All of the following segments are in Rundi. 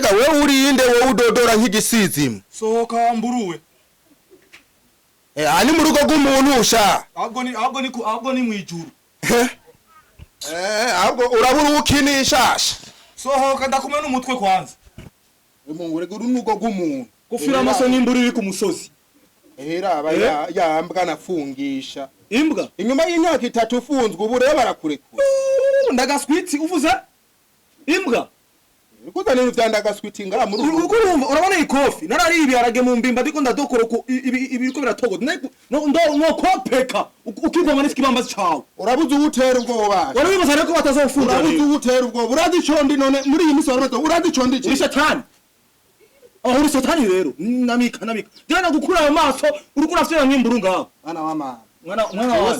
mbega wewe urinde wowe udodora nk'igisizimu sohoka mburuwe ani mu rugo rw'umuntu usha ahubwo ni mwijuru ahubwo urabura ukinishasha sohoka ndakumwe n'umutwe kwanza umungure guru nugo rw'umuntu gufira amaso n'imburu iri ku musozi aba yambwa nafungisha imbwa inyuma y'imyaka 3 ufunzwe ubu rero barakurekura ndagaswiti uvuze imbwa Kuta nini vyandagaswiti ngara muri uko urabona ikofi narari ibiharage mu mbimba ndiko ndadokora ibiriko biratogo no kopeka ukigoma n'ikibambazi cawe urabuze ubutera ubwoba warabibaza reko batazofunga urabuze ubutera ubwoba urazi condi none muri iyi misi warabaza urazi condi iki satani aho uri satani rero namika jana gukura ayo maso uriko urafyira nk'imburu ngaho mwana wa mwana wa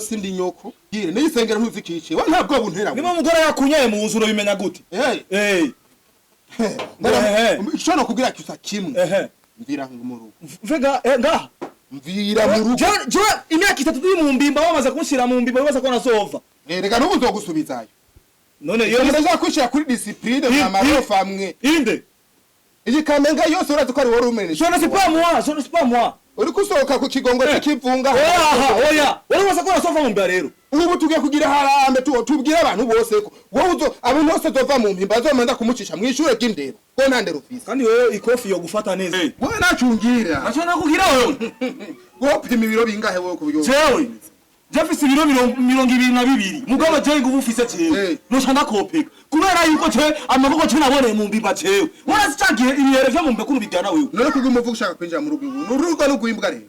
sindi nyoko gire n'isengera ntuzikice wa ntabwo buntera niba mugore yakunyaye mu nzuro bimenya gute Shona kugira cyusa kimwe. Mvira mu rugo. Vega nga. Mvira mu rugo. Je imyaka 3 mu mbimba bamaze kunshira mu mbimba baza ko nasova. Reka nubu nzogusubizayo. None iyo neza kwishira kuri discipline na marofa amwe. Inde. Iyi kamenga yose urazi ko ari wari umenye. Je ne sais pas moi. Uri kusohoka ku kigongo cy'ikivunga. Oya. Wari waza ko nasova mu mbya rero. Ubu tugiye kugira harambe tubwire abantu bose ko wowe uzo abantu bose dova mu mpimba azomanda kumucisha mwishure bw'indero ko nande rufise kandi wewe ikofi yo gufata neza wewe nacungira acho nakugira wewe wopima ibiro bingahe wewe ku byo jewe jafise ibiro 22 mugabo je ngubu ufise jewe no chanda kopeka kubera yuko je amaboko je nabone mu mbimba jewe warazi cagiye ibiyere vyo mu mbekuru bijyana wewe none kugumu uvuga kwinjira mu rugo n'urugo no guimbwa rero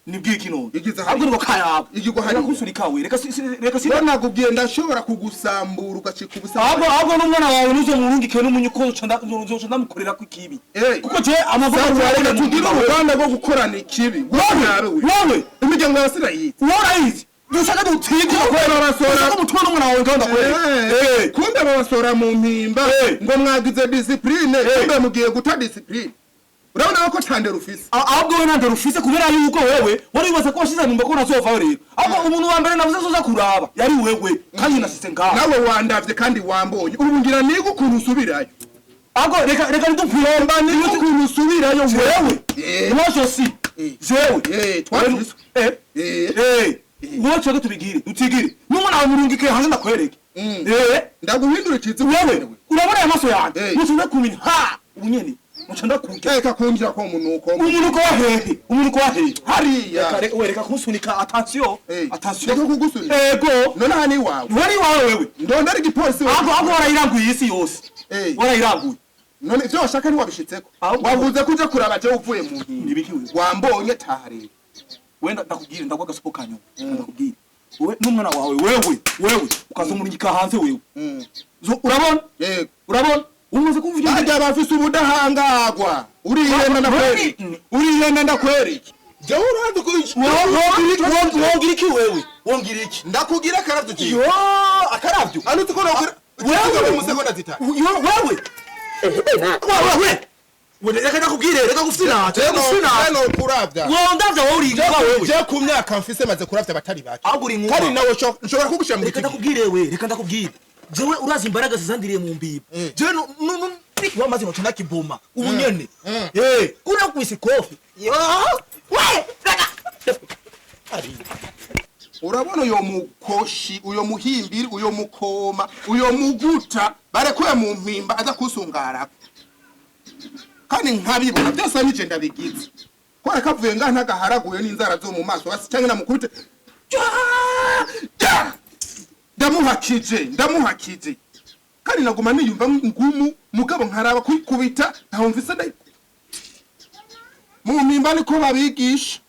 nibwiki no igize ahubwo ngo kayabo igigo hari kusurika we reka nakubwiye ndashobora kugusambura ugacika ubusambura ahubwo n'umwana wawe nuzo murungike n'umunyuko nzo ndamukorera ku kibi kuko je amavuga reka tugira uruganda rwo gukorana ikibi wowe imiryango yasira yize warayize dushaka dutigira ko barasora ko mutwana umwana wawe nganda kwere kumbe barasora mu mpimba ngo mwagize discipline kumbe mugiye guta discipline urabona ko tande rufise ahubwo we nande rufise kubera yuko wewe wari wibaza ko washize mu mbeko nasova rero ahubwo umuntu wa mbere navuze soza kuraba yari wewe kandi nasise ngaho nawe wandavye kandi wambonye ubu ngira niga ukuntu usubirayo ahubwo reka ndupfiromba niga ukuntu usubirayo wewe mwacho si jewe twatise mwacho ngo tubigire utigire n'umwana wa murungike hanze ndakwereke ndaguhindura ikizi wewe urabona amaso yanjye musubize kumenya ubunyene muchanda kuke reka kungira ko umunuko wahehe hariya reka kunsunika attention reka kugusunika ego none hani wawe wewe ndonda ari gipolisi ahubwo warayiranguye isi yose warayiranguye none ivyo washaka ni wabishitseko wavuze kuja kuraba je uvuye mu nibiki wambonye tahari wenda ndakubwira ndagwa gasupo kanyo ndakubwira wewe n'umwana wawe wewe ukazomurungika hanze wewe urabona urabona umaze kumvugira ajya bafise ubudahangagwa urihenda ndakwereke je urandi ko wongira iki wewe wongira iki ndakugira akaravyo ki yo akaravyo anuti ko wewe mu sekonda zitatu wewe reka nakubwire reka gufina no kuravya ndavya wowe uri wewe je ku myaka mfise maze kuravya batari bake kandi nawe nshobora kugushira mu reka nakubwire wewe reka ndakubwire jewe urazi imbaraga zizandiriye mu mbiba jewe no wamaze no tuna kiboma ubunyene kuna kwisi kofi we reka urabona uyo mukoshi uyo muhimbiri uyo mukoma uyo muguta barekuye mu mpimba aza kusungara kandi nkabibona byose nije ndabigize ko rekavuye ntagaharaguye n'inzara zo mu maso basi cyangwa namukubite ndamuhakije kandi naguma niyumva ngumu mugabo nkaraba kwikubita ntawumvise ndayi mu mpimba niko babigisha